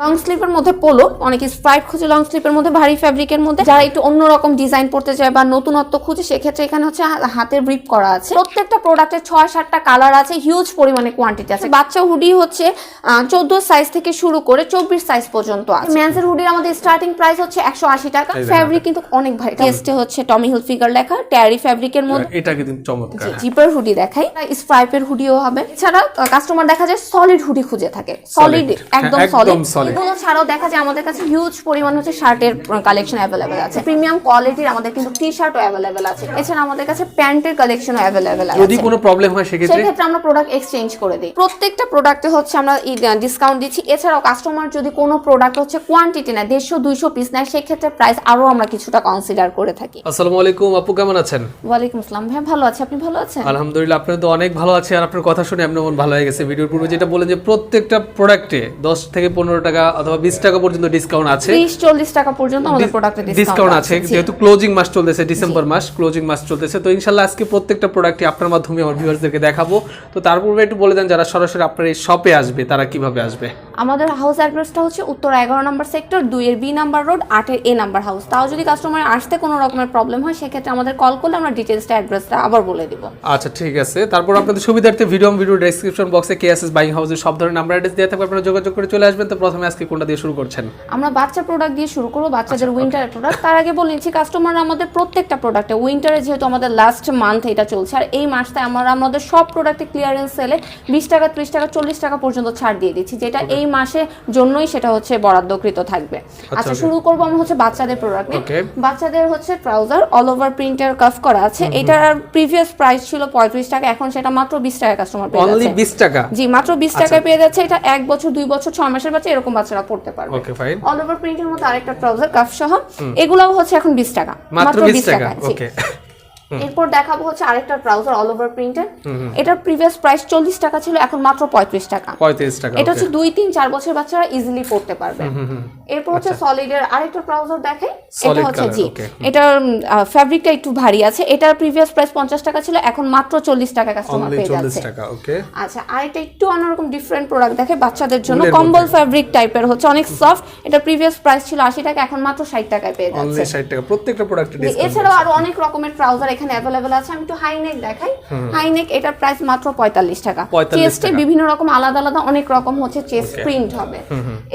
Long স্লিভের মধ্যে polo, অনেকে স্ট্রাইপ খুঁজে লং স্লিভের মধ্যে ভারী ফ্যাব্রিকের মধ্যে, যারা একটু অন্যরকম ডিজাইন পড়তে চায় বা নতুনত্ব খুঁজে সেক্ষেত্রে এখানে হচ্ছে হাতের ব্রিপ করা আছে। প্রত্যেকটা প্রোডাক্টের 6-7টা কালার আছে, হিউজ পরিমাণে কোয়ান্টিটি আছে। বাচ্চা হুডি হচ্ছে 14 সাইজ থেকে শুরু করে 24 সাইজ পর্যন্ত আছে। মেন্সের হুডির আমাদের স্টার্টিং প্রাইস হচ্ছে 180 টাকা। ফ্যাব্রিক কিন্তু অনেক ভারী। টেস্টে হচ্ছে টমি হিলফিগার লেখা, ট্যারি ফ্যাব্রিকের মধ্যে। এটা কিন্তু চমৎকার। জিপার হুডি দেখাই, স্ট্রাইপের হুডিও হবে। এছাড়া কাস্টমার দেখা যায় সলিড হুডি খুঁজে থাকে, সলিড একদম সলিড। এগুলো ছাড়াও দেখা যায় আমাদের কাছে হিউজ পরিমাণ হচ্ছে শার্টের কালেকশন অ্যাভেলেবেল আছে। প্রিমিয়াম কোয়ালিটির আমাদের কিন্তু টি শার্টও অ্যাভেলেবেল আছে। এছাড়া আমাদের কাছে প্যান্টের কালেকশনও অ্যাভেলেবেল আছে। যদি কোনো প্রবলেম হয় সেক্ষেত্রে আমরা প্রোডাক্ট এক্সচেঞ্জ করে দিই। প্রত্যেকটা প্রোডাক্টে হচ্ছে আমরা ডিসকাউন্ট দিচ্ছি। এছাড়াও কাস্টমার যদি কোনো প্রোডাক্ট হচ্ছে কোয়ান্টিটি না 150-200 পিস নেয় সেক্ষেত্রে প্রাইস আরো আমরা কিছুটা কনসিডার করে থাকি। আসসালামু আলাইকুম আপু, কেমন আছেন? ওয়ালাইকুম আসসালাম ভাই, ভালো আছি, আপনি ভালো আছেন? আলহামদুলিল্লাহ, আপনি তো অনেক ভালো আছেন। আর আপনার কথা শুনে এমন ভালো হয়ে গেছে। ভিডিওর পূর্বে যেটা বলেন যে প্রত্যেকটা প্রোডাক্টে 10 থেকে 15 টাকা অথবা 20 টাকা পর্যন্ত ডিসকাউন্ট আছে, 30-40 টাকা পর্যন্ত আমাদের প্রোডাক্টে ডিসকাউন্ট আছে। যেহেতু ক্লোজিং মাস চলতেছে, ডিসেম্বর মাস ক্লোজিং মাস চলতেছে, তো ইনশাআল্লাহ আজকে প্রত্যেকটা প্রোডাক্টই আপনার মাধ্যমে আমার ভিউয়ার্সদেরকে দেখাবো। তো তার পূর্বে একটু বলে দেন যারা সরাসরি আপনার এই শপে আসবে তারা কিভাবে আসবে? আমাদের হাউস অ্যাড্রেসটা হচ্ছে উত্তর 11 নম্বর সেক্টর 2 এর বি নাম্বার রোড 8 এর এ নাম্বার হাউস। তাও যদি কাস্টমার আসতে কোনো রকমের প্রবলেম হয় সেক্ষেত্রে আমাদের কল করলে আমরা ডিটেইলসটা অ্যাড্রেসটা আবার বলে দিব। আচ্ছা ঠিক আছে। তারপর আপনাদের সুবিধার্থে ভিডিও ডেসক্রিপশন বক্সে কেএসএস বাইং হাউসের সব ধরনের নাম্বার অ্যাড্রেস দেওয়া থাকবে, আপনারা যোগাযোগ করে চলে আসবেন। তো প্রথমে আজকে কোনটা দিয়ে শুরু করছেন? আমরা বাচ্চা প্রোডাক্ট দিয়ে শুরু করব, বাচ্চাদের উইন্টারের প্রোডাক্ট। তার আগে বলে নিচ্ছি কাস্টমার আমাদের প্রত্যেকটা প্রোডাক্টে উইন্টারে যেহেতু আমাদের লাস্ট মান্থ এটা চলছে, আর এই মাসটা আমরা আমাদের সব প্রোডাক্টে ক্লিয়ারেন্স সেলে 20 টাকা 30 টাকা 40 টাকা পর্যন্ত ছাড় দিয়ে দিচ্ছি, যেটা এই মাসের জন্যই সেটা হচ্ছে বরাদ্দকৃত থাকবে। আচ্ছা শুরু করব আমরা হচ্ছে বাচ্চাদের প্রোডাক্ট নিয়ে। বাচ্চাদের হচ্ছে ট্রাউজার অল ওভার প্রিন্টের কাফ করা আছে। এটার প্রিভিয়াস প্রাইস ছিল 35 টাকা, এখন সেটা মাত্র 20 টাকা কাস্টমার পেয়ে যাচ্ছে। অনলি 20 টাকা? জি মাত্র 20 টাকায় পেয়ে যাচ্ছে। এটা 1 বছর 2 বছর 6 মাসের বাচ্চা এরকম বাচ্চারা পড়তে পারবে। Okay fine. অল ওভার প্রিন্টের মধ্যে আরেকটা ট্রাউজার কাফ সহ, এগুলাও হচ্ছে এখন 20 টাকা, মাত্র 20 টাকা। ওকে। এরপর দেখাবো হচ্ছে আরেকটা ট্রাউজার অল ওভার প্রিন্টের। এটার প্রিভিয়াস প্রাইস 40 টাকা ছিল, এখন মাত্র 35 টাকা। 35 টাকা। এটা হচ্ছে 2, 3, 4 বছর বাচ্চারা ইজিলি পড়তে পারবে। এরপর হচ্ছে সলিডের আরেকটা ট্রাউজার দেখাই। এটা হচ্ছে জি, এটার ফ্যাব্রিকটা একটু ভারী আছে। এটার প্রিভিয়াস প্রাইস 50 টাকা ছিল, এখন মাত্র 40 টাকা কাস্টমার পেয়ে যাচ্ছে। 40 টাকা। ওকে। আচ্ছা আরেকটা একটু অন্যরকম ডিফারেন্ট প্রোডাক্ট দেখে বাচ্চাদের জন্য, কম্বল ফ্যাব্রিক টাইপের হচ্ছে, অনেক সফট। এটা প্রিভিয়াস প্রাইস ছিল 80 টাকা, এখন মাত্র 60 টাকায় পেয়ে যাচ্ছে। অনলি 60 টাকা প্রত্যেকটা প্রোডাক্টে ডিসকাউন্ট। এছাড়াও আরো অনেক রকমের ট্রাউজার এখানে अवेलेबल আছে। আমি একটু হাই নেক দেখাই। হাই নেক এটার প্রাইস মাত্র 45 টাকা। চেস্টে বিভিন্ন রকম আলাদা আলাদা অনেক রকম হচ্ছে চেস্ট প্রিন্ট হবে।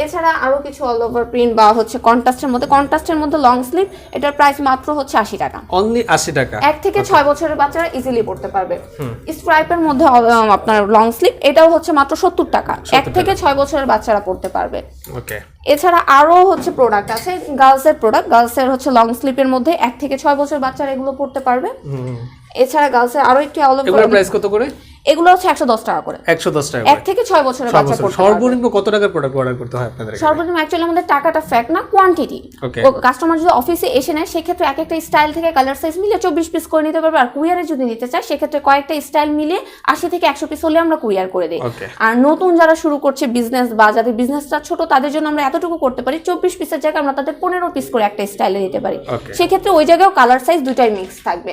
এছাড়া আরো কিছু অল ওভার প্রিন্ট বা হচ্ছে কন্ট্রাস্টের মধ্যে লং স্লিভ, এটার প্রাইস মাত্র হচ্ছে 80 টাকা। অনলি 80 টাকা। 1 থেকে 6 বছরের বাচ্চারা ইজিলি পড়তে পারবে। স্ট্রাইপের মধ্যে আপনার লং স্লিভ, এটাও হচ্ছে মাত্র 70 টাকা। 1 থেকে 6 বছরের বাচ্চারা পড়তে পারবে। ওকে। এছাড়া আরো হচ্ছে প্রোডাক্ট আছে গার্লসের প্রোডাক্ট। গার্লসের হচ্ছে লং স্লিপের মধ্যে 1 থেকে 6 বছর বাচ্চারা এগুলো পড়তে পারবে। এছাড়া গার্লসের আরো একটু এগুলোর প্রাইস কত করে? এগুলো হচ্ছে 110 টাকা করে। 110 টাকা। 1 থেকে 6 বছরের বাচ্চা পড়তে পারবে। সর্বনিম্ন কত টাকার প্রোডাক্ট অর্ডার করতে হয় আপনাদের? সর্বনিম্ন অ্যাকচুয়ালি আমাদের টাকাটা ফ্যাক্ট না, কোয়ান্টিটি। কাস্টমার যদি অফিসে এসে নেয় সেক্ষেত্রে এক একটা স্টাইল থেকে কালার সাইজ মিলে 24 পিস করে নিতে পারবে। আর কুরিয়ারে যদি নিতে চায় সেক্ষেত্রে কয়েকটা স্টাইল মিলে 80 থেকে 100 পিস হলে আমরা কুরিয়ার করে দেই। আর নতুন যারা শুরু করছে বিজনেস বা যাদের বিজনেসটা ছোট তাদের জন্য আমরা এতটুকু করতে পারি, 24 পিসের জায়গায় আমরা তাদের 15 পিস করে একটা স্টাইলে দিতে পারি। সেক্ষেত্রে ওই জায়গায়ও কালার সাইজ দুটাই মিক্স থাকবে।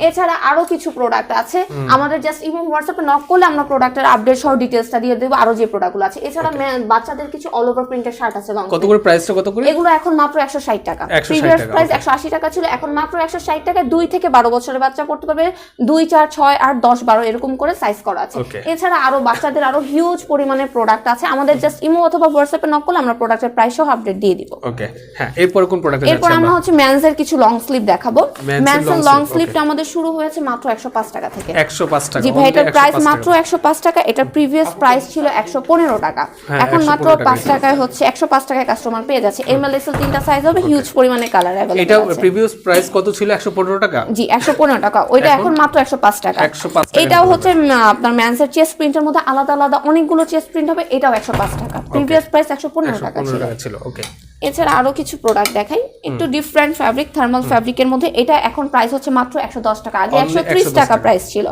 এছাড়া আরো কিছু প্রোডাক্ট আছে, আমাদের জাস্ট ইমেল হোয়াটসঅ্যাপে নক করলে আমরা প্রোডাক্টের আপডেট সহ ডিটেইলসটা দিয়ে দেব, আরো যে প্রোডাক্টগুলো আছে। এছাড়া বাচ্চাদের কিছু অল ওভার প্রিন্টের শার্ট আছে। কত করে প্রাইসটা কত করে? এগুলো এখন মাত্র 160 টাকা। প্রিভিয়াস প্রাইস 180 টাকা ছিল, এখন মাত্র 160 টাকায় 2 থেকে 12 বছরের বাচ্চা পড়তে পারবে। 2, 4, 6, 8, 10, 12 এরকম করে সাইজ করা আছে। এছাড়া আরো বাচ্চাদের আরো হিউজ পরিমাণে প্রোডাক্ট আছে। আমাদের জাস্ট ইমো অথবা হোয়াটসঅ্যাপে নক করলে আমরা প্রোডাক্টের প্রাইস সহ আপডেট দিয়ে দিব। ওকে। হ্যাঁ, এরপর কোন প্রোডাক্ট আছে? এরপর আমরা হচ্ছে মেন্সের কিছু লং স্লিভ দেখাবো। মেন্সের লং স্লিভটা আমাদের শুরু হয়েছে মাত্র 105 টাকা থেকে। 105 টাকা। জি ভাই, এটার প্রাইস মাত্র 105 টাকা। এটা প্রিভিয়াস প্রাইস ছিল 115 টাকা, এখন মাত্র 5 টাকায় হচ্ছে 105 টাকায় কাস্টমার পেয়ে যাচ্ছে। এমএল এক্সএল তিনটা সাইজ হবে, হিউজ পরিমাণে কালার अवेलेबल আছে। এটা প্রিভিয়াস প্রাইস কত ছিল? 115 টাকা। জি 115 টাকা, ওইটা এখন মাত্র 105 টাকা। 105 টাকা। এটাও হচ্ছে আপনার মেন্সের চেস্ট প্রিন্টের মধ্যে আলাদা আলাদা অনেকগুলো চেস্ট প্রিন্ট হবে, এটাও 105 টাকা। প্রিভিয়াস প্রাইস 115 টাকা ছিল। ওকে। এছাড়া আরো কিছু প্রোডাক্ট দেখাই, একটু ডিফারেন্ট ফ্যাব্রিক থার্মাল ফ্যাব্রিকের মধ্যে। এটা এখন প্রাইস হচ্ছে মাত্র 110 টাকা, আগে 130 টাকা প্রাইস ছিল।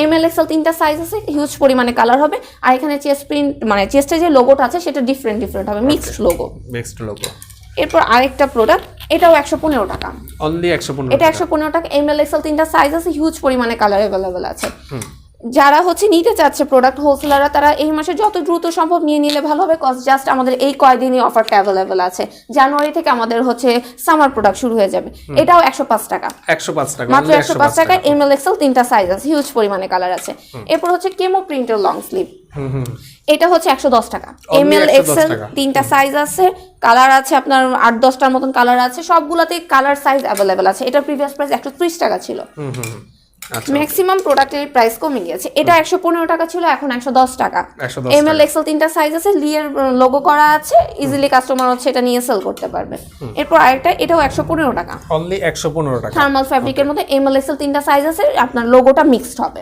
এমএল এক্সএল তিনটা সাইজ আছে, হিউজ পরিমাণে কালার হবে। আর এখানে চেস্ট প্রিন্ট মানে চেস্টে যে লোগোটা আছে সেটা ডিফারেন্ট হবে, মিক্সড লোগো। এরপর আরেকটা প্রোডাক্ট, এটাও 115 টাকা। অনলি 115। এটা 115 টাকা। এমএল এক্সএল তিনটা সাইজ আছে, হিউজ পরিমাণে কালার अवेलेबल আছে। যারা হচ্ছে নিতে চাচ্ছে প্রোডাক্ট হোলসেলাররা, তারা এই মাসে যত দ্রুত সম্ভব নিয়ে নিলে ভালো হবে, কজ জাস্ট আমাদের এই কয়দিনই অফারটা অ্যাভেলেবেল আছে। জানুয়ারি থেকে আমাদের হচ্ছে সামার প্রোডাক্ট শুরু হয়ে যাবে। এটাও 105 টাকা, 105 টাকা, মাত্র 105 টাকা। এমএল এক্সেল 3টা সাইজ আছে, হিউজ পরিমাণে কালার আছে। এরপর হচ্ছে কেমো প্রিন্টের লং স্লিভ, এটা হচ্ছে 110 টাকা। এমএল এক্সেল 3টা সাইজ আছে, কালার আছে আপনার 8-10টার মতন কালার আছে, সবগুলাতেই কালার সাইজ অ্যাভেলেবেল আছে। এটা প্রিভিয়াস প্রাইস 130 টাকা ছিল। ম্যাক্সিমাম প্রোডাক্টের প্রাইস কমে গিয়েছে। এটা 115 টাকা ছিল, এখন 110 টাকা। এমএল এক্সেল 3টা সাইজ আছে, লিয়ের লোগো করা আছে, ইজিলি কাস্টমার হচ্ছে এটা নিয়ে সেল করতে পারবে। এরপর আরেকটা, এটাও 115 টাকা, অনলি 115 টাকা। থার্মাল ফ্যাব্রিকের মধ্যে এমএল এক্সেল 3টা সাইজ আছে, আপনার লোগোটা মিক্সড হবে।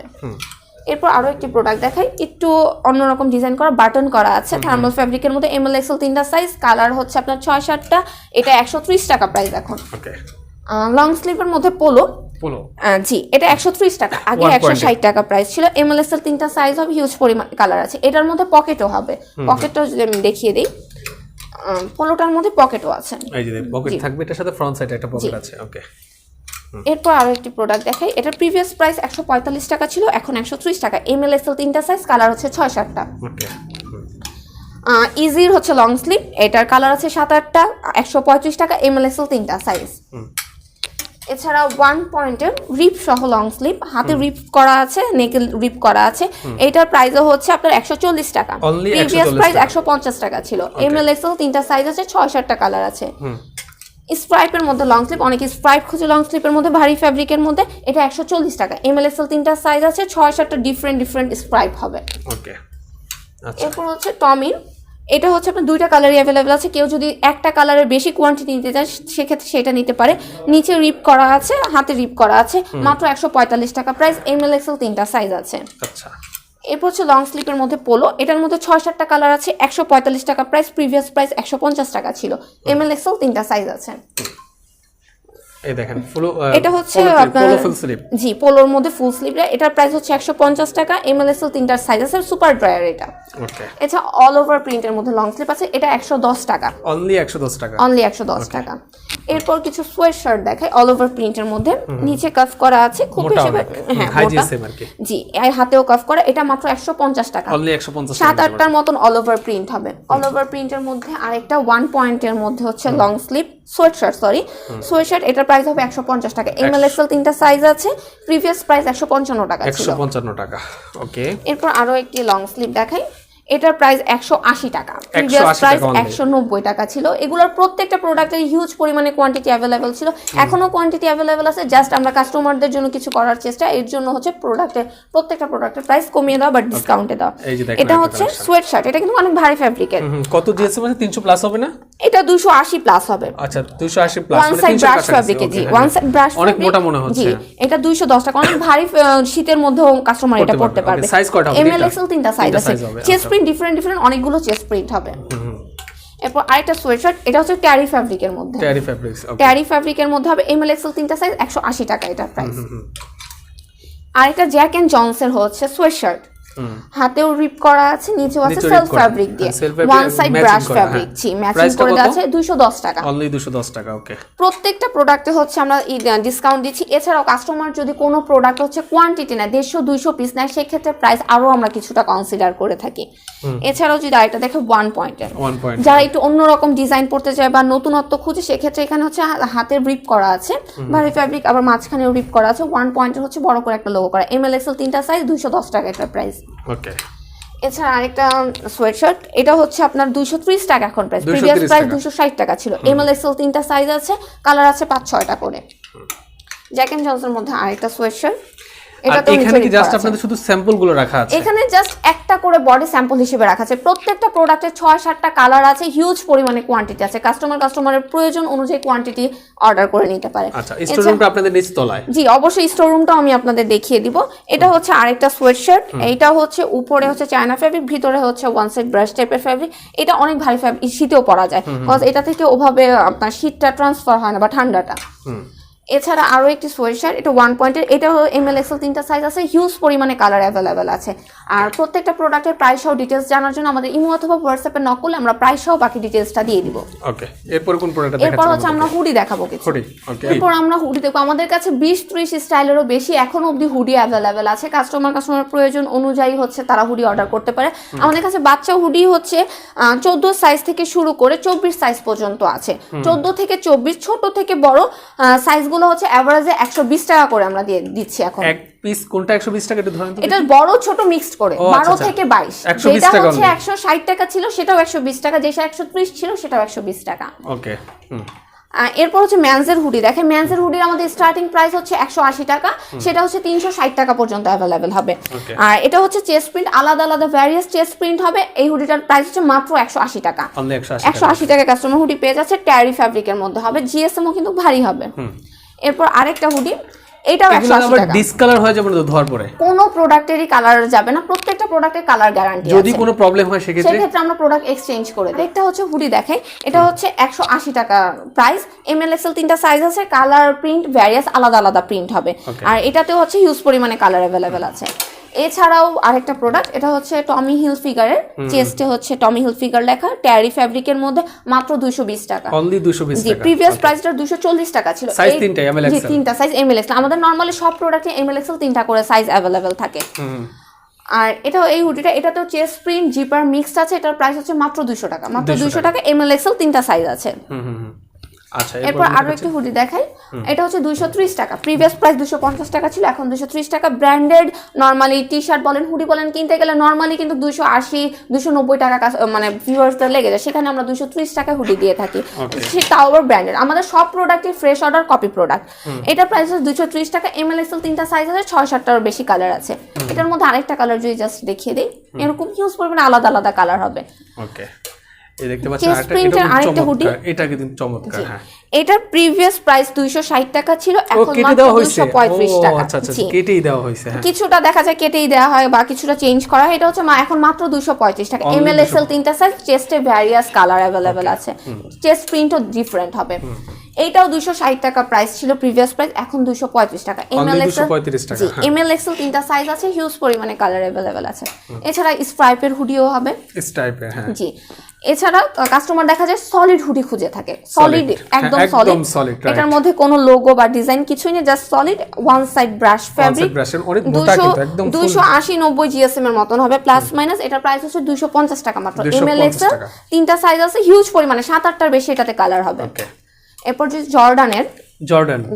এরপর আরো একটি প্রোডাক্ট দেখাই, একটু অন্যরকম ডিজাইন করা, বাটন করা আছে, থার্মাল ফ্যাব্রিকের মধ্যে এমএল এক্সেল 3টা সাইজ, কালার হচ্ছে আপনার 6-7টা। এটা 130 টাকা প্রাইস এখন। লং স্লিভের মধ্যে পোলো, জি এটা 130 টাকা, আগে 160 টাকা প্রাইস ছিল। এমএল এক্সেল 3টা সাইজ হবে, হিউজ পরিমাণ কালার আছে। এটার মধ্যে পকেটও হবে, পকেটটাও যদি আমি দেখিয়ে দিই, পোলোটার মধ্যে পকেটও আছে, এই যে পকেট থাকবে, এটার সাথে ফ্রন্ট সাইডে একটা পকেট আছে। ওকে, এরপর আরো একটি প্রোডাক্ট দেখাই, এটার প্রিভিয়াস প্রাইস 145 টাকা ছিল, এখন 130 টাকা। এমএল এক্সেল 3টা সাইজ, কালার হচ্ছে 6-7টা। ওকে, ইজির হচ্ছে লং স্লিভ, এটার কালার আছে 7-8টা, 135 টাকা। এমএল এক্সেল 3টা সাইজ। এছাড়া 1 পয়েন্টের রিপ সহ লং স্লিভ, হাতে রিপ করা আছে, নেকে রিপ করা আছে। এটার প্রাইসও হচ্ছে আপনার 140 টাকা, প্রিভিয়াস প্রাইস 150 টাকা ছিল। এমএল এক্সেল 3টা সাইজ আছে, 6-7টা কালার আছে। স্ট্রাইপের মধ্যে লং স্লিভ, অনেকে স্ট্রাইপ খুঁজে লং স্লিভের মধ্যে, ভারী ফ্যাব্রিকের মধ্যে, এটা 140 টাকা। এমএল এক্সেল 3টা সাইজ আছে, 6-7টা ডিফারেন্ট স্ট্রাইপ হবে। ওকে, এরপর হচ্ছে টমির, এটা হচ্ছে আপনার 2টা কালারই অ্যাভেলেবেল আছে। কেউ যদি একটা কালারের বেশি কোয়ান্টিটি নিতে চায় সেক্ষেত্রে সেটা নিতে পারে। নিচে রিপ করা আছে, হাতে রিপ করা আছে, মাত্র 145 টাকা প্রাইস। এমএল এক্সেল 3টা সাইজ আছে। আচ্ছা, এরপর হচ্ছে লং স্লিভের মধ্যে পোলো, এটার মধ্যে 6-7টা কালার আছে, 145 টাকা প্রাইস, প্রিভিয়াস প্রাইস 150 টাকা ছিল। এমএল এক্সেল 3টা সাইজ আছে। এই দেখেন এটা হচ্ছে আপনার জি পোলোর মধ্যে ফুল স্লিভ, এটার প্রাইস হচ্ছে 150 টাকা। এমএল এক্সেল 3টার সাইজ আছে, সুপার ড্রায়ার এটা। ওকে, এটা অল ওভার প্রিন্টের মধ্যে লং স্লিভ আছে, এটা 110 টাকা, অনলি 110 টাকা, অনলি 110 টাকা। এরপর কিছু সোয়েট শার্ট দেখাই, অল ওভার প্রিন্টের মধ্যে, নিচে কাফ করা আছে, খুব বেশি হ্যাঁ জি, হাতেও কাফ করা। এটা মাত্র 150 টাকা, অনলি 150 টাকা। 7-8টার মতন অল ওভার প্রিন্ট হবে। অল ওভার প্রিন্টের মধ্যে আরেকটা 1 পয়েন্টের মধ্যে হচ্ছে long sleeve sweat shirt, sweat shirt, এটার প্রাইস হবে 150 টাকা। এমএল এক্সেল 3টা সাইজ আছে, প্রিভিয়াস প্রাইস 155 টাকা ছিল। 155 টাকা। ওকে, এরপর আরো একটি লং স্লিভ দেখাই, এটার প্রাইস 180 টাকা, প্রিভিয়াস প্রাইস 190 টাকা ছিল। এগুলোর প্রত্যেকটা প্রোডাক্টের হিউজ পরিমাণে কোয়ান্টিটি অ্যাভেলেবেল ছিল, এখনো কোয়ান্টিটি অ্যাভেলেবেল আছে। জাস্ট আমরা কাস্টমারদের জন্য কিছু করার চেষ্টা, এর জন্য হচ্ছে প্রত্যেকটা প্রোডাক্টের প্রাইস কমিয়ে দেওয়া বা ডিসকাউন্টে দেওয়া। এটা হচ্ছে সোয়েট শার্ট, এটা কিন্তু অনেক ভারী ফ্যাব্রিকের। কত দিয়েছে মানে 300 প্লাস হবে না? এটা 280 প্লাস হবে। আচ্ছা, 280 প্লাস, ওয়ান সাইড ব্রাশ ফ্যাব্রিকে, জি ওয়ান সাইড ব্রাশ, অনেক মোটা মনে হচ্ছে। জি এটা 210 টাকা, অনেক ভারী, শীতের মধ্যেও কাস্টমার এটা পড়তে পারবে। সাইজ কয়টা হবে? এমএল এক্সেল 3টা সাইজ আছে, চেস্ট প্রিন্ট ডিফারেন্ট অনেকগুলো চেস্ট প্রিন্ট হবে। এরপর আরেকটা সোয়েটশার্ট, এটা হচ্ছে ট্যারি ফ্যাব্রিকের মধ্যে, ট্যারি ফ্যাব্রিকের মধ্যে হবে। এমএল এক্সেল 3টা সাইজ, 180 টাকা এটা প্রাইস। আরেকটা জ্যাক এন্ড জনসের হচ্ছে সোয়েটশার্ট, হাতেও রিপ করা আছে, নিচেও আছে সেলফ ফ্যাব্রিক দিয়ে, ওয়ান সাইড ব্রাশ ফ্যাব্রিক, জি ম্যাচিং করে দেওয়া আছে, 210 টাকা, অনলি 210 টাকা। ওকে, প্রত্যেকটা প্রোডাক্টে হচ্ছে আমরা ডিসকাউন্ট দিচ্ছি। এছাড়াও কাস্টমার যদি কোনো প্রোডাক্ট হচ্ছে কোয়ান্টিটি নেয়, 150-200 পিস নেয়, সেক্ষেত্রে প্রাইস আরো আমরা কিছুটা কনসিডার করে থাকি। এছাড়াও যদি আরেকটা দেখে 1 পয়েন্টের, যারা একটু অন্যরকম ডিজাইন পড়তে চায় বা নতুনত্ব খুঁজে, সেক্ষেত্রে এখানে হচ্ছে হাতের রিপ করা আছে, ভারী ফ্যাব্রিক, আবার মাঝখানেও রিপ করা আছে। 1 পয়েন্টের হচ্ছে বড় করে একটা লোগো করা। এমএল এক্সেল 3টা সাইজ, 210 টাকা এটা প্রাইস। ওকে, এছাড়া আরেকটা সোয়েটশার্ট, এটা হচ্ছে আপনার 230 টাকা এখন প্রাইস, প্রিভিয়াস প্রাইস 260 টাকা ছিল। এমএল এক্সেল 3টা সাইজ আছে, কালার আছে 5-6টা করে। জ্যাক এন্ড জনসের মধ্যে আরেকটা সোয়েটশার্ট, এখানে কি জাস্ট আপনাদের শুধু স্যাম্পল গুলো রাখা আছে? এখানে জাস্ট একটা করে বডি স্যাম্পল হিসেবে রাখা আছে। প্রত্যেকটা প্রোডাক্টে 6-7টা কালার আছে, হিউজ পরিমাণে কোয়ান্টিটি আছে। কাস্টমারের প্রয়োজন অনুযায়ী কোয়ান্টিটি অর্ডার করে নিতে পারে। আচ্ছা, স্টোর রুমটা আপনাদের নিচে তলায়? জি অবশ্যই, স্টোর রুমটাও আমি আপনাদের দেখিয়ে দিব। এটা হচ্ছে আরেকটা সোয়েটশার্ট, এইটা হচ্ছে উপরে হচ্ছে চায়না ফ্যাব্রিক, ভিতরে হচ্ছে ওয়ান সাইড ব্রাশ টাইপের ফ্যাব্রিক। এটা অনেক ভারী ফ্যাব্রিক, শীতেও পরা যায়, বিকজ এটা থেকে ওভাবে আপনার শীতটা ট্রান্সফার হয় না বা ঠান্ডাটা। এছাড়া আরো একটি সোয়েটশার্ট, এটা 1 পয়েন্টের, এটা এমএল এক্সেল 3টা সাইজ আছে, হিউজ পরিমাণে কালার অ্যাভেলেবেল আছে। আর প্রত্যেকটা প্রোডাক্টের প্রাইস সহ ডিটেইলস জানার জন্য আমাদের ইমো অথবা হোয়াটসঅ্যাপে নক করলে আমরা প্রাইস সহ বাকি ডিটেইলসটা দিয়ে দিব। ওকে, এরপর কোন প্রোডাক্টটা দেখাচ্ছেন? এরপর হচ্ছে আমরা হুডি দেখাবো কিছু। হুডি, ওকে। এরপর আমরা হুডি দেখবো, আমাদের কাছে 20-30 স্টাইলেরও বেশি এখন অবধি হুডি অ্যাভেলেবেল আছে। কাস্টমার প্রয়োজন অনুযায়ী হচ্ছে তারা হুডি অর্ডার করতে পারে। আমাদের কাছে বাচ্চা হুডি হচ্ছে 14 সাইজ থেকে শুরু করে 24 সাইজ পর্যন্ত আছে। 14 থেকে 24, ছোট থেকে বড় সাইজগুলো হচ্ছে এভারেজে 120 টাকা করে আমরা দিয়ে দিচ্ছি এখন। এক পিস কোনটা 120 টাকা একটু ধরেন তো? এটা বড় ছোট মিক্সড করে 12 থেকে 22। যেটা হচ্ছে 160 টাকা ছিল সেটাও 120 টাকা, যেটা 130 ছিল সেটাও 120 টাকা। ওকে। এরপর হচ্ছে মেন্সের হুডি দেখে, মেন্সের হুডির আমাদের স্টার্টিং প্রাইস হচ্ছে 180 টাকা, সেটা হচ্ছে 360 টাকা পর্যন্ত অ্যাভেলেবেল হবে। আর এটা হচ্ছে চেস্ট প্রিন্ট, আলাদা আলাদা ভ্যারিয়াস চেস্ট প্রিন্ট হবে। এই হুডিটার প্রাইস হচ্ছে মাত্র 180 টাকা। 180 টাকা কাস্টমার হুডি পেয়ে যাচ্ছে, ট্যারি ফ্যাব্রিকের মধ্যে হবে, জিএসএমও কিন্তু ভারী হবে। এরপর আরেকটা হুডি, এটাও 180 টাকা। ডিসকালার হয়ে যাবে না তো ধোয়ার পরে? কোনো প্রোডাক্টেরই কালার যাবে না, প্রত্যেকটা প্রোডাক্টের কালার গ্যারান্টি আছে। যদি কোনো প্রবলেম হয় সেক্ষেত্রে আমরা প্রোডাক্ট এক্সচেঞ্জ করে দিই। একটা হচ্ছে হুডি দেখাই, এটা হচ্ছে 180 টাকা প্রাইস, এমএল এক্সেল 3টা সাইজ আছে, কালার প্রিন্ট ভ্যারিয়াস আলাদা আলাদা প্রিন্ট হবে। আর এটাতেও হচ্ছে হিউজ পরিমাণে কালার অ্যাভেলেবেল আছে। এছাড়াও আরেকটা প্রোডাক্ট, এটা হচ্ছে টমি হিল ফিগারের, চেস্টে হচ্ছে টমি হিল ফিগার লেখা, ট্যারি ফ্যাব্রিকের মধ্যে, মাত্র 220 টাকা। অনলি 220 টাকা। জি, প্রিভিয়াস প্রাইসটা 240 টাকা ছিল। সাইজ 3টা এমএল এক্সেল। জি, 3টা সাইজ এমএল এক্সেল। আমাদের নরমালি সব প্রোডাক্টে এমএল এক্সেল 3টা করে সাইজ अवेलेबल থাকে। আর এটাও এই হুডিটা, এটাতেও চেস্ট প্রিন্ট জিপার মিক্সড আছে, এটার প্রাইস হচ্ছে মাত্র 200 টাকা। মাত্র 200 টাকা, এমএল এক্সেল 3টা সাইজ আছে। আচ্ছা, এরপর আরো একটা হুডি দেখাই, এটা হচ্ছে 230 টাকা, প্রিভিয়াস প্রাইস 250 টাকা ছিল, এখন 230 টাকা। ব্র্যান্ডেড নরমালি টি শার্ট বলেন হুডি বলেন কিনতে গেলে নরমালি কিন্তু 280-290 টাকা মানে ভিউয়ার্সদের লেগে যায়, সেখানে আমরা 230 টাকা হুডি দিয়ে থাকি, সেটাও আবার ব্র্যান্ডেড। আমাদের সব প্রোডাক্টই ফ্রেশ অর্ডার কপি প্রোডাক্ট। এটা প্রাইস হচ্ছে 230 টাকা, এমএল এক্সেল 3টা সাইজ আছে, 6-7টারও বেশি কালার আছে। এটার মধ্যে আরেকটা কালার যদি জাস্ট দেখিয়ে দিই, এরকম হিউজ পরিমাণে আলাদা আলাদা কালার হবে। ওকে, এই দেখতে পাচ্ছেন আরেকটা হুডি, এটা কিন্তু চমৎকার। হ্যাঁ, এটার প্রিভিয়াস প্রাইস 260 টাকা ছিল, এখন মাত্র 235 টাকা। আচ্ছা আচ্ছা, কেটেই দেওয়া হয়েছে। হ্যাঁ, কিছুটা দেখা যায় কেটেই দেওয়া হয় বা কিছুটা চেঞ্জ করা হয়। এটা হচ্ছে এখন মাত্র 235 টাকা, এমএল এক্সেল 3টা সাইজ, চেস্টে ভ্যারিয়াস কালার अवेलेबल আছে, চেস্ট প্রিন্টও ডিফারেন্ট হবে। এইটাও 260 টাকা প্রাইস ছিল প্রিভিয়াস প্রাইস, এখন 235 টাকা। এমএল এক্সেল 235 টাকা। এমএল এক্সেল 3টা সাইজ আছে, হিউজ পরিমাণে কালার अवेलेबल আছে। এছাড়া স্ট্রাইপের হুডিও হবে, স্ট্রাইপের। হ্যাঁ, জি। এছাড়া কাস্টমার দেখা যায় সলিড হুডি খুঁজে থাকে, সলিড একদম সলিড, এটার মধ্যে কোনো লোগো বা ডিজাইন কিছুই নেই, just solid one side brush fabric, 280-90 GSM এর মতন হবে প্লাস মাইনাস। এটার প্রাইস হচ্ছে 250 টাকা মাত্র। এমএল এক্সেল 3টা সাইজ আছে, হিউজ পরিমাণে 7-8টার বেশি এটাতে কালার হবে। এরপর যে জর্ডান,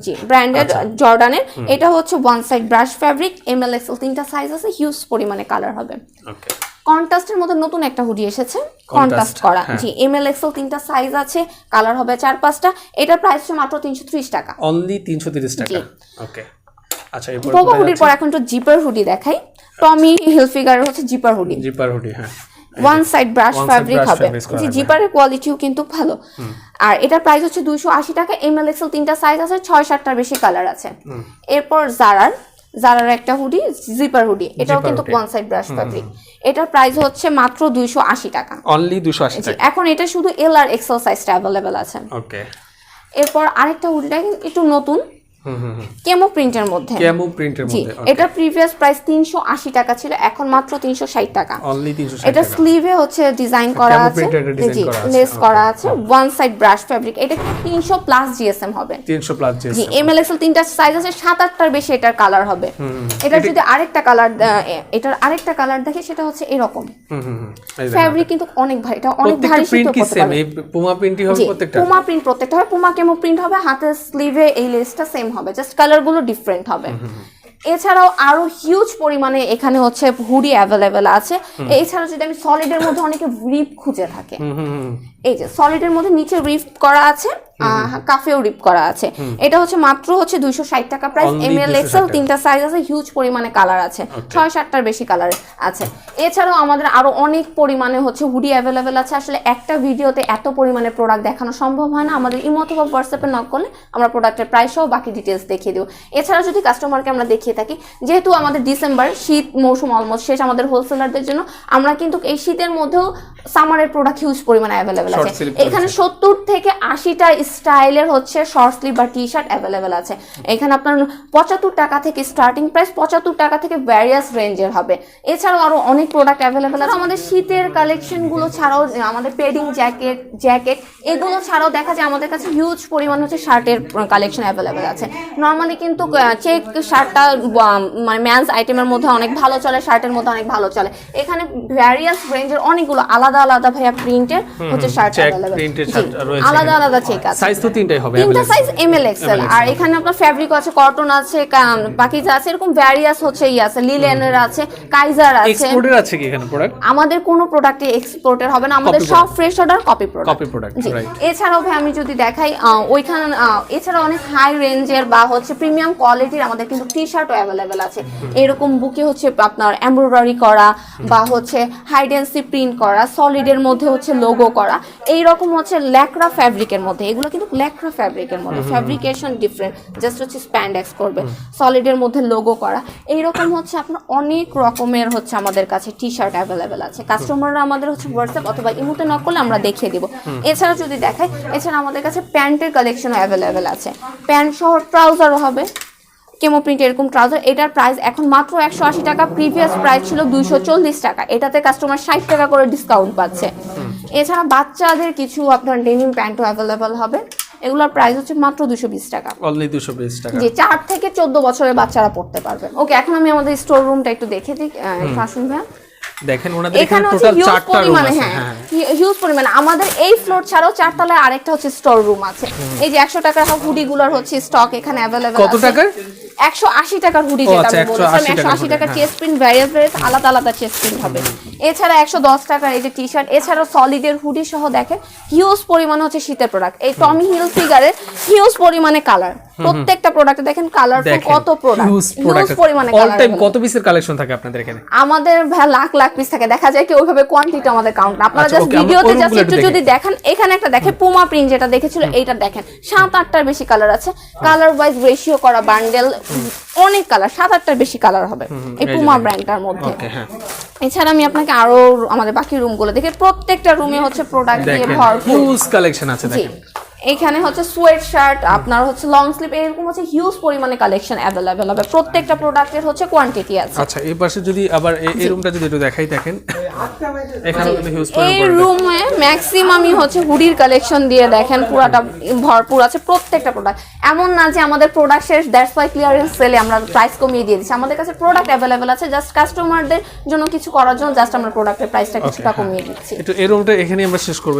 জি, ব্র্যান্ডেড জর্ডানের, এটা হচ্ছে one side brush fabric, M L XL 3টা সাইজ আছে, হিউজ পরিমাণে কালার হবে। ওকে, কন্ট্রাস্টের মধ্যে নতুন একটা হুডি এসেছে, কন্ট্রাস্ট করা, জি, এমএল এক্সেল 3টা সাইজ আছে, কালার হবে 4-5টা। এটার প্রাইস হচ্ছে মাত্র 330 টাকা, অনলি 330 টাকা। ওকে, আচ্ছা, এরপর বোবা হুডির পর এখন তো জিপার হুডি দেখাই। টমি হিলফিগারের হচ্ছে জিপার হুডি, হ্যাঁ, ওয়ান সাইড ব্রাশ ফ্যাব্রিক হবে, জি, জিপারের কোয়ালিটিও কিন্তু ভালো। আর এটার প্রাইস হচ্ছে 280 টাকা, এমএল এক্সেল 3টা সাইজ আছে, 6-7টার বেশি কালার আছে। এরপর জারার একটা হুডি, জিপার হুডি, এটাও কিন্তু ওয়ান সাইড ব্রাশ ফ্যাব্রিক, এটার প্রাইস হচ্ছে মাত্র 280 টাকা, অনলি 280 টাকা। এখন এটা শুধু এল আর এক্সেল সাইজটা अवेलेबल আছে। ওকে, এরপর আরেকটা হুডিটা একটু নতুন, কেমো প্রিন্টের মধ্যে, এটা প্রিভিয়াস প্রাইস 380 টাকা ছিল, এখন মাত্র 360 টাকা, অনলি 360 টাকা। এটা স্লিভে হচ্ছে ডিজাইন করা আছে, জি, লেস করা আছে, ওয়ান সাইড ব্রাশ ফ্যাব্রিক, এটা 300 প্লাস জিএসএম হবে, 300 প্লাস জিএসএম, জি, এমএল এক্সেল 3টা সাইজ আছে, 7-8টার বেশি এটার কালার হবে। এটার যদি আরেকটা কালার দেখি, সেটা হচ্ছে এরকম, ফ্যাব্রিক কিন্তু অনেক ভারী, এটা অনেক ভারী, প্রিন্ট কি সেম, এই পুমা প্রিন্টই হবে প্রত্যেকটা, পুমা প্রিন্ট প্রত্যেকটা হবে, পুমা কেমো প্রিন্ট হবে, হাতের স্লিভে এই লেসটা সেম হবে, জাস্ট কালারগুলো ডিফারেন্ট হবে। এছাড়াও আরো হিউজ পরিমাণে এখানে হচ্ছে হুডি अवेलेबल আছে। এছাড়া যদি আমি সলিডের মধ্যে অনেকে রিপ খুঁজে থাকে, এই যে সলিডের মধ্যে নিচে রিপ করা আছে, কাফেও রিপ করা আছে, এটা হচ্ছে মাত্র হচ্ছে 260 টাকা প্রাইস, এমএল এক্সেল 3টা সাইজ আছে, হিউজ পরিমাণে কালার আছে, 6-7টার বেশি কালার আছে। এছাড়াও আমাদের আরো অনেক পরিমাণে হচ্ছে হুডি अवेलेबल আছে। আসলে একটা ভিডিওতে এত পরিমাণে প্রোডাক্ট দেখানো সম্ভব হয় না, আমাদের ইমো অথবা হোয়াটসঅ্যাপে নক করলে আমরা প্রোডাক্টের প্রাইস সহ বাকি ডিটেলস দেখিয়ে দেব। এছাড়া যদি কাস্টমারকে আমরা দেখিয়ে থাকি, যেহেতু আমাদের ডিসেম্বর শীত মৌসুম অলমোস্ট শেষ আমাদের হোলসেলারদের জন্য, আমরা কিন্তু এই শীতের মধ্যেও সামারের প্রোডাক্ট হিউজ পরিমাণে अवेलेबल অ্যাভেলেবেল আছে। এখানে 70 থেকে 80টা স্টাইলের হচ্ছে শর্ট স্লিভ বা টি শার্ট অ্যাভেলেবেল আছে। এখানে আপনার 75 টাকা থেকে স্টার্টিং প্রাইস, 75 টাকা থেকে ভ্যারিয়াস রেঞ্জের হবে। এছাড়াও আরো অনেক প্রোডাক্ট অ্যাভেলেবেল আছে। আমাদের শীতের কালেকশন গুলো ছাড়াও আমাদের পেডিং জ্যাকেট এগুলো ছাড়াও দেখা যায় আমাদের কাছে হিউজ পরিমাণ হচ্ছে শার্টের কালেকশন অ্যাভেলেবেল আছে। নর্মালি কিন্তু চেক শার্টটা মানে ম্যানস আইটেমের মধ্যে অনেক ভালো চলে, শার্টের মধ্যে অনেক ভালো চলে। এখানে ভ্যারিয়াস রেঞ্জের অনেকগুলো আলাদা আলাদা ভাইয়া প্রিন্টের হচ্ছে শার্ট অ্যাভেলেবেল, আলাদা আলাদা চেক আছে। সাইজ তো তিনটাই হবে, তিনটা সাইজ এমএল এক্সেল। আর এখানে আপনার ফ্যাব্রিক আছে, কটন আছে, বাকি যা আছে এরকম ভ্যারিয়াস হচ্ছে আছে, লিলেনের আছে, কাইজার আছে। এক্সপোর্টের আছে কি এখানে প্রোডাক্ট? আমাদের কোনো প্রোডাক্টে এক্সপোর্টের হবে না, আমাদের সব ফ্রেশ অর্ডার কপি প্রোডাক্ট। এছাড়াও ভাই আমি যদি দেখাই ওইখানে এছাড়া অনেক হাই রেঞ্জের বা হচ্ছে প্রিমিয়াম কোয়ালিটির আমাদের কিন্তু টি শার্টও অ্যাভেলেবেল আছে। এরকম বুকে হচ্ছে আপনার এমব্রয়ডারি করা বা হচ্ছে হাইডেন্সি প্রিন্ট করা, সলিডের মধ্যে হচ্ছে লোগো করা, এইরকম হচ্ছে ল্যাকড়া ফ্যাব্রিকের মধ্যে। এগুলো কিন্তু ল্যাকড়া ফ্যাব্রিকের মধ্যে, ফ্যাব্রিকেশন ডিফারেন্ট, জাস্ট হচ্ছে স্প্যান্ডেক্স করবে, সলিডের মধ্যে লোগো করা। এইরকম হচ্ছে আপনার অনেক রকমের হচ্ছে আমাদের কাছে টি শার্ট অ্যাভেলেবেল আছে। কাস্টমাররা আমাদের হচ্ছে হোয়াটসঅ্যাপ অথবা ইমোতে নক করলে আমরা দেখিয়ে দিব। এছাড়া যদি দেখাই, এছাড়া আমাদের কাছে প্যান্টের কালেকশন অ্যাভেলেবেল আছে। প্যান্ট সহ ট্রাউজারও হবে, কেমো প্রিন্ট এরকম ট্রাউজার। এটার প্রাইস এখন মাত্র 180 টাকা, প্রিভিয়াস প্রাইস ছিল 240 টাকা। এটাতে কাস্টমার 60 টাকা করে ডিসকাউন্ট পাচ্ছে। এছাড়া বাচ্চাদের কিছু আপনার ডেনিম প্যান্টও অ্যাভেলেবেল হবে, এগুলোর প্রাইস হচ্ছে মাত্র 220 টাকা, অনলি 220 টাকা। জি, 4 থেকে 14 বছরের বাচ্চারা পড়তে পারবে। ওকে, এখন আমি আমাদের স্টোর রুমটা একটু দেখে দিই। আসুন ভাই, দেখেন ওনাদের এখানে টোটাল 4টা রুম আছে। হ্যাঁ, হিউজ পরিমাণে। আমাদের এই ফ্লোর ছাড়াও 4 তলায় আরেকটা হচ্ছে স্টোর রুম আছে। এই যে 100 টাকার হুডি গুলার হচ্ছে স্টক এখানে अवेलेबल আছে। কত টাকার? 180 টাকার হুডি, যেটা আমি বলছিলাম 180 টাকার চেস্ট প্রিন্ট, ভ্যারিয়াস আলাদা আলাদা চেস্ট প্রিন্ট হবে। এছাড়া 110 টাকার এই যে টি শার্ট, এছাড়া সলিডের হুডি সহ দেখেন হিউজ পরিমাণে হচ্ছে শীতের প্রোডাক্ট। এই টমি হিল ফিগারের হিউজ পরিমাণে কালার, প্রত্যেকটা প্রোডাক্টে দেখেন কালারফুল কত প্রোডাক্ট, হিউজ পরিমাণে অল কালার। টাইম কত পিসের কালেকশন থাকে আপনাদের এখানে? আমাদের লাখ লাখ পিস থাকে, দেখা যায় কি ওইভাবে কোয়ান্টিটি আমাদের কাউন্ট না। আপনারা জাস্ট ভিডিওতে জাস্ট একটু যদি দেখেন, এখানে একটা দেখে পুমা প্রিন্ট যেটা দেখেছিল, এইটা দেখেন 7-8টার বেশি কালার আছে। কালার ওয়াইজ রেশিও করা বান্ডেল, অনেক কালার, 7-8টার বেশি কালার হবে এই পুমা ব্র্যান্ডটার মধ্যে। এছাড়া আমি আপনাকে আরো আমাদের বাকি রুমগুলো দেখে, প্রত্যেকটা রুমে হচ্ছে প্রোডাক্ট দিয়ে ভরপুর, হিউজ কালেকশন আছে। দেখেন এখানে হচ্ছে সোয়েট শার্ট, আপনার হচ্ছে লং স্লিভ, এরকম হচ্ছে হিউজ পরিমাণে কালেকশন অ্যাভেলেবেল হবে। প্রত্যেকটা প্রোডাক্টের হচ্ছে কোয়ান্টিটি আছে। আচ্ছা, এই পাশে যদি আবার এই রুমটা যদি একটু দেখাই, দেখেন এখানে কিন্তু হিউজ পরিমাণে এই রুমে ম্যাক্সিমামই হচ্ছে হুডির কালেকশন দিয়ে দেখেন পুরাটা ভরপুর আছে প্রত্যেকটা প্রোডাক্ট। এমন না যে আমাদের প্রোডাক্ট শেষ, দ্যাটস ওয়াই ক্লিয়ারেন্স সেলে আমরা প্রাইস কমিয়ে দিয়ে দিচ্ছি। আমাদের কাছে প্রোডাক্ট অ্যাভেলেবেল আছে, জাস্ট কাস্টমারদের জন্য কিছু করার জন্য জাস্ট আমরা প্রোডাক্টের প্রাইসটা কিছুটা কমিয়ে দিচ্ছি। একটু এই রুমটা এখানে আমরা শেষ করব।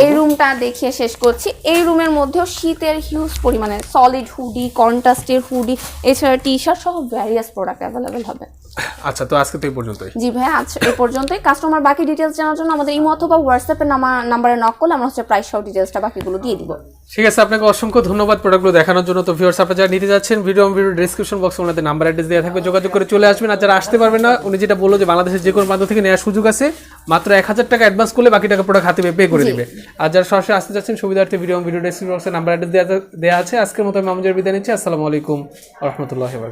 এই রুমটা দেখিয়ে শেষ করছি। এই রুমের মধ্যেও শীতের হিউজ পরিমাণে সলিড হুডি, কন্ট্রাস্টের হুডি, এছাড়া টি শার্ট সহ ভ্যারিয়াস প্রোডাক্ট অ্যাভেলেবেল হবে। আচ্ছা, তো আজকে তো এই পর্যন্তই। জি ভাই, আজ এই পর্যন্তই। কাস্টমার বাকি ডিটেইলস জানার জন্য আমাদের ইমো অথবা হোয়াটসঅ্যাপে নাম্বারে নক করলে আমরা হচ্ছে প্রাইস সহ ডিটেইলসটা বাকিগুলো দিয়ে দিব। ঠিক আছে, আপনাকে অসংখ্য ধন্যবাদ প্রোডাক্টগুলো দেখানোর জন্য। তো ভিউয়ার্স, আপনারা যারা নিতে যাচ্ছেন, ভিডিও ডেসক্রিপশন বক্সে ওনাদের নাম্বার অ্যাড্রেস দেওয়া থাকবে, যোগাযোগ করে চলে আসবেন। আর যারা আসতে পারবেন না, উনি যেটা বললো যে বাংলাদেশের যে কোনো প্রান্ত থেকে নেওয়ার সুযোগ আছে, মাত্র 1000 টাকা অ্যাডভান্স করলে বাকি টাকা প্রোডাক্ট হাতে পে করে দিবে। আর যারা সরাসরি আসতে যাচ্ছেন, সুবিধার্থে ভিডিও ডেসক্রিপশন বক্সে নাম্বার অ্যাড্রেস দেওয়া আছে। আজকের মতো আমি আমজার বিদায় নিচ্ছি। আসসালামু আলাইকুম ওয়া রাহমাতুল্লাহি ওয়া বারাকাতুহু।